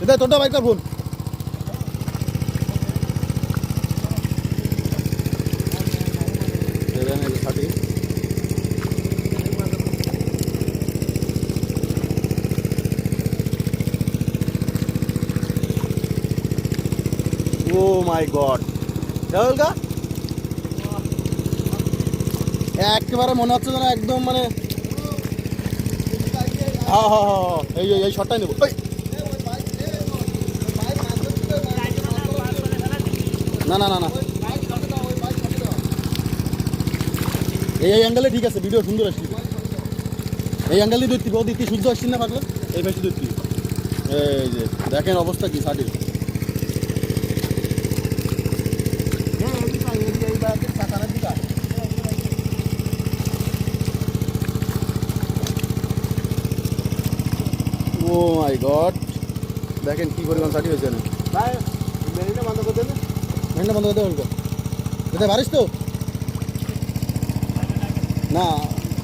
এটা তোরটা বাইক কর ফোন। ও মাই গড, একেবারে মনে হচ্ছে যেন একদম মানে হ্যাঁ হ্যাঁ হ্যাঁ এই শটটাই নেবো। না না না না এই অ্যাঙ্গেলে ঠিক আছে, ভিডিও সুন্দর আসছে। এই অ্যাঙ্গেল দিয়ে ধরতি, ও দিতি শুদ্ধ আসছি না পারলে এই বেশি ধরতি। এই যে দেখেন অবস্থা কি শার্টের। ও মাই গড, দেখেন কি পরিমাণ শার্টি হয়েছে না। মেরিনটা বন্ধ করে দেবে, মেরিনটা বন্ধ করে দেবে। কোথায় বারিস তো না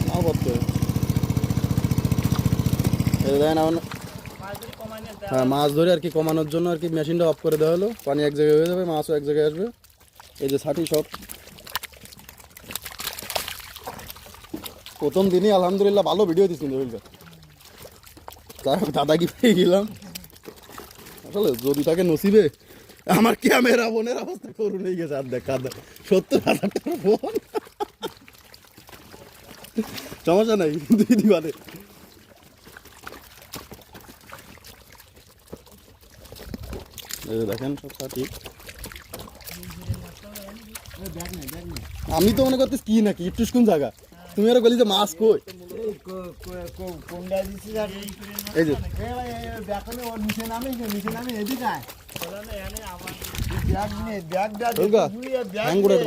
নাও করতে দেখেন। হ্যাঁ মাছ ধরে আর কি কমানোর জন্য আর কি মেশিনটা অফ করে দেওয়া হলো। পানি এক জায়গায় হয়ে যাবে, মাছও এক জায়গায় আসবে। এই যে ছাটি সব প্রথম দিনই আলহামদুলিল্লাহ ভালো ভিডিও দিচ্ছি। দাদাগি পেয়ে গেলাম আসলে, যদি তাকে নসিবে। আমার ক্যামেরা বোনের অবস্থা করুন হয়ে গেছে। আর দেখা 70,000 টাকার ফোন, সমস্যা নাই দুই দিবারে। দেখেন সব ছাটি। আমি তো মনে করতেছি কি নাকি একটু কোন জায়গা, তুমি আরো বলি যে মাছ কই। এই যে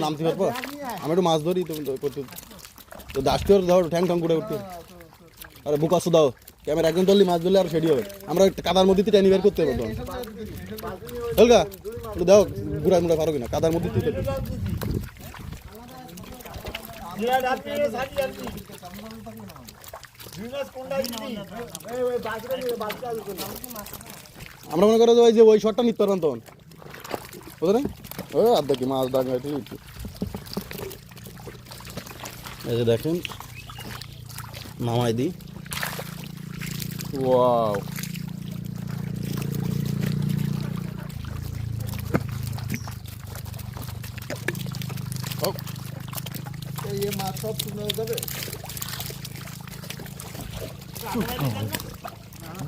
নামতে পারবো আমি, একটু মাছ ধরি করতে তো দাসটি ধরো ঠ্যাং ঠ্যাং করে করতে। আরে বুকাশো দাও, ক্যামেরা একদম ধরলি মাছ ধরলে আর সেটি হবে। আমরা কাদার মধ্যে টেনে বের করতে পারবো। হলগা দাও গুড়া মুড়া পারো কিনা কাদার মধ্যে। আমরা মনে করো ওই যে ওই শটটা নিতে পারবেন তখন বুঝলেন। ও আর দেখি মাছ ডাকা ঠিক। এই যে দেখেন নামাই দিই। ওয়াও এই মাছ সব শুনে যাবে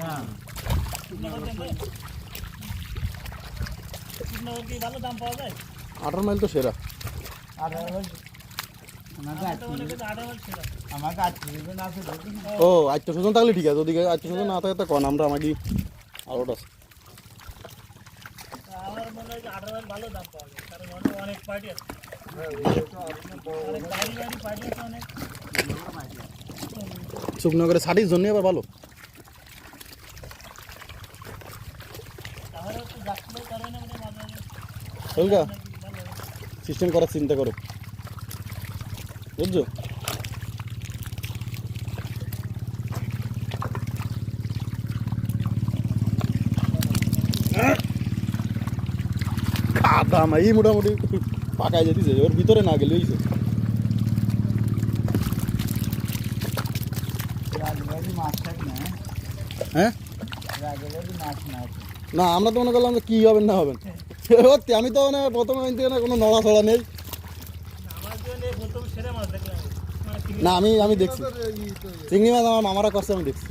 না। 18 মাইল তো সেরা। ও আত্মীয় স্বজন থাকলে ঠিক আছে, ওদিকে আত্মীয় স্বজন না থাকে তো কন আমরা আমাকে আরোটা আছে। শুকনো করে ছাটির জন্য আবার ভালো। সিস্টেম করার চিন্তা করো বুঝছো। কাদা মাই মোটামুটি পাকায় যেতেছে, ওর ভিতরে না গেলে হয়েছে। হ্যাঁ না আমরা তো মনে করলাম কি হবেন না হবেন। আমি তো মানে প্রথমে কোনো নড়াচড়া নেই না। আমি দেখছি চিংড়ি মাছ আমার মামারা করছে, আমি দেখছি।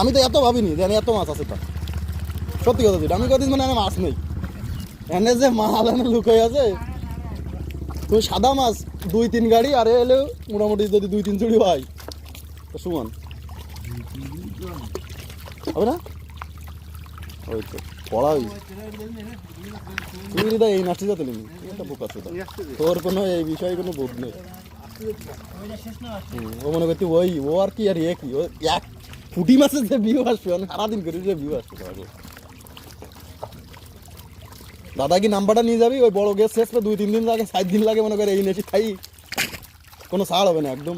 আমি তো এত ভাবিনি যে এত মাছ আছে। তা সত্যি কথা দিই, আমি কদিন মানে আমার মাছ নেই এনে যে মাল এনে লুকাই আছে। তুমি সাদা মাছ 2-3 গাড়ি আর এলেও মোটামুটি যদি 2-3 চুড়ি হয় তো সুমন হবে না। ওই তো পড়া চিংড়িটা এই নাচতে যাতে নেই, এটা বোকা ছিল তোর কোনো এই বিষয়ে কোনো বোধ নেই। ও মনে করতে ওই ও আর কি আর কি ও এক ফুটি মাছের যে ভিউ আসবে সারাদিন করে যে ভিউ আসবে। দাদা কি নাম্বারটা নিয়ে যাবি, ওই বড় গ্যাস শেষ 2-3 দিন লাগে 7 দিন লাগে মনে করে এই নেছি খাই কোনো ছাড় হবে না। একদম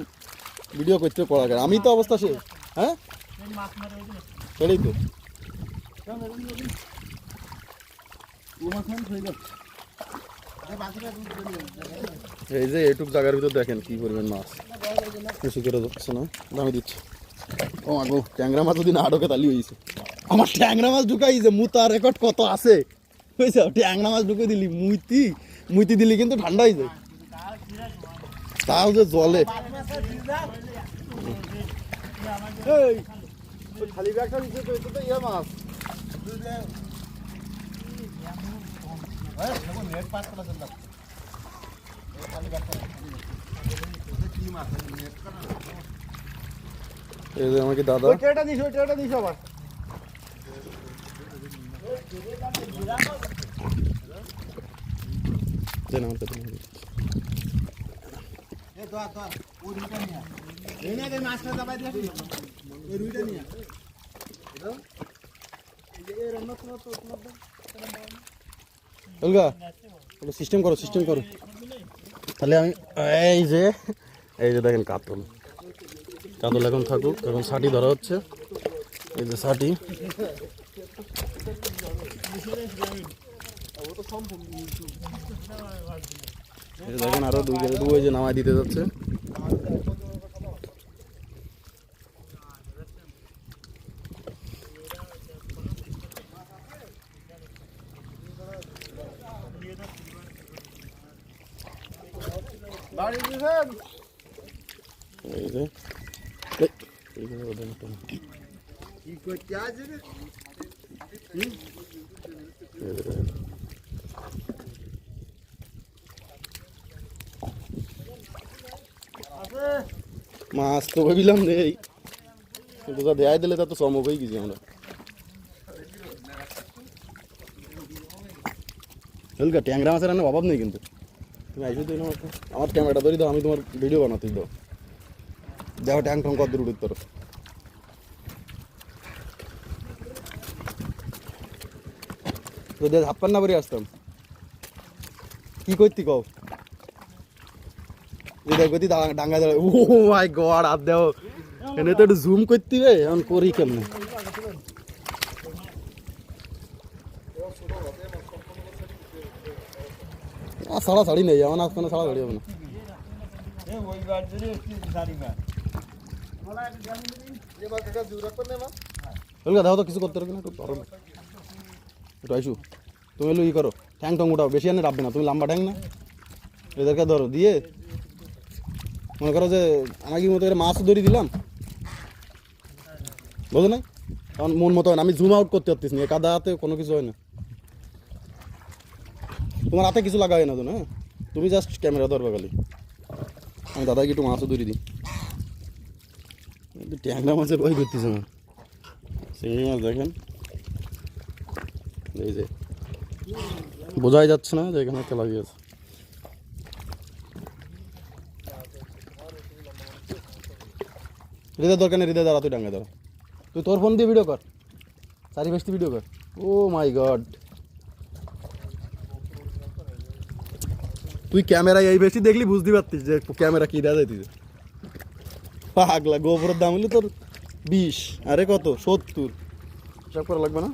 ভিডিও করতে পড়া। আমি তো অবস্থা শেষ। হ্যাঁ সেটাই তো এই যে এইটুক জায়গার ভিতর দেখেন কি পরিমাণ মাছ বেশি করে যাচ্ছে না দামি দিচ্ছে ও আগো ট্যাংরা মাছ যদি না ঢোকে তাহলে হয়েছে আমার ট্যাংরা মাছ ঢুকাইছে মুতা রেকর্ড কত আছে বুঝছো ট্যাংরা মাছ ঢুকে দিলি মুইতি দিলি কিন্তু ঠান্ডা হয়ে যায় তাও যে জলে খালি ব্যাগটা দিচ্ছে তো এটা তো ইয়া মাছ নেট পাস করা চলতে এই যে আমাকে দাদা ওইটা দিস আবার দেন আমার কাছে এ তো ও দুইটা নিয়া এই না এই মাছটা দাবাই দিছি ওই দুইটা নিয়া এটা এই রান্না তো অলগা সিস্টেম করো তাহলে আমি এই যে দেখেন কাতল এখন থাকুক এখন ছাটি ধরা হচ্ছে এই যে ছাটি দেখেন আরো দুই যে নামাই দিতে যাচ্ছে এই যে মাছ তো ভাবিলাম নেই কিন্তু যা দেয়াই দিলে তা তো চমক হয়ে গেছি আমরা ট্যাংরা মাছের রান্নার অভাব নেই কিন্তু তুমি আইসো তো আমার ক্যামেরাটা ধরি দাও আমি তোমার ভিডিও বানাতে দাও দেখো ট্যাং টং কত দূর উঠতে তো হাপ্পান না করে আসতাম কি করতি কও দেখি ডাঙ্গা দাঁড়া ও মাই গড আর দেও এনে তো একটু জুম করতে হবে এখন করি কেমনে সাড়া সাড়ি নেই আমার আজ কোনো সাড়া সাড়ি হবে না দেখো তো কিছু করতে পারবে না একটু আইসু তুমি এলো ই করো ঠ্যাং টং উঠাও বেশি আনে রাখবে না তুমি লম্বা ঠ্যাং না এদেরকে ধরো দিয়ে মনে করো যে আমাকে মতো মাছ ধরে দিলাম বোঝো না কারণ মন মতো হয় না আমি জুম আউট করতে পারতেছি না কাদা হাতে কোনো কিছু হয় না তোমার হাতে কিছু লাগা হয় না তো না তুমি জাস্ট ক্যামেরা ধরবে খালি আমি দাদাকে একটু মাছও ধরে দিই ট্যাংরা মাছের ভয় করতেছে আমার চিংড়ি মাছ দেখেন এই যে বোঝাই যাচ্ছে না যে এখানে একটা লাগিয়েছে হৃদয় দরকার নেই হৃদয় দাঁড়া তুই ডাঙ্গে দাঁড়া তুই তোর ফোন দিয়ে ভিডিও কর চারিপাশে ভিডিও কর ও মাই গড তুই ক্যামেরায় এই বেশি দেখলি বুঝতে পারতিস যে ক্যামেরা কি দেওয়া যাইতিস পাগলা গোবরের দাম হলো তোর 20 আরে কত 70 সব করা লাগবে না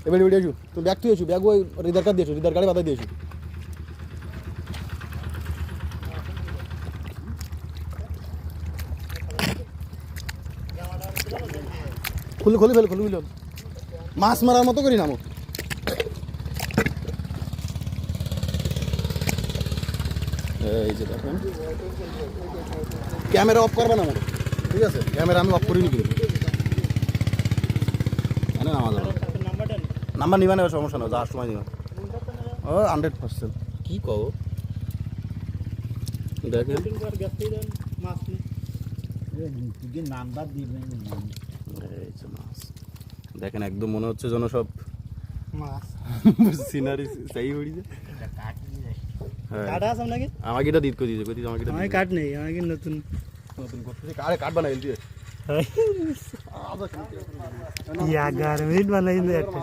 এবার ভিডিও আসু তুই ব্যাগ তুই আসু ব্যাগ ওই হৃদয় কার্ড দিয়েছো হৃদয় কার্ডে বাধা দিয়েছো খুলে ফেল মাছ মারার মতো করি নামো এই যে দেখেন ক্যামেরা অফ করবে না আমার ঠিক আছে ক্যামেরা আমি অফ করিনি কিন্তু জানেন আমাদের নাম্বার নিবা নেওয়ার সমস্যা না যাওয়ার সময় নিবা ও 100% কি কও দেখেন নাম্বার দিবেন এই যে মাছ দেখেন একদম মনে হচ্ছে যেন সব মাছ সিনারি চাই হইছে কাটা আছে নাকি আমাকে এটা দিত কই দিছে আমাকে এটা আমি কাট নেই আমাকে নতুন করতে আরে কাট বানাই দিই 11 মিনিট বানাই দে একটা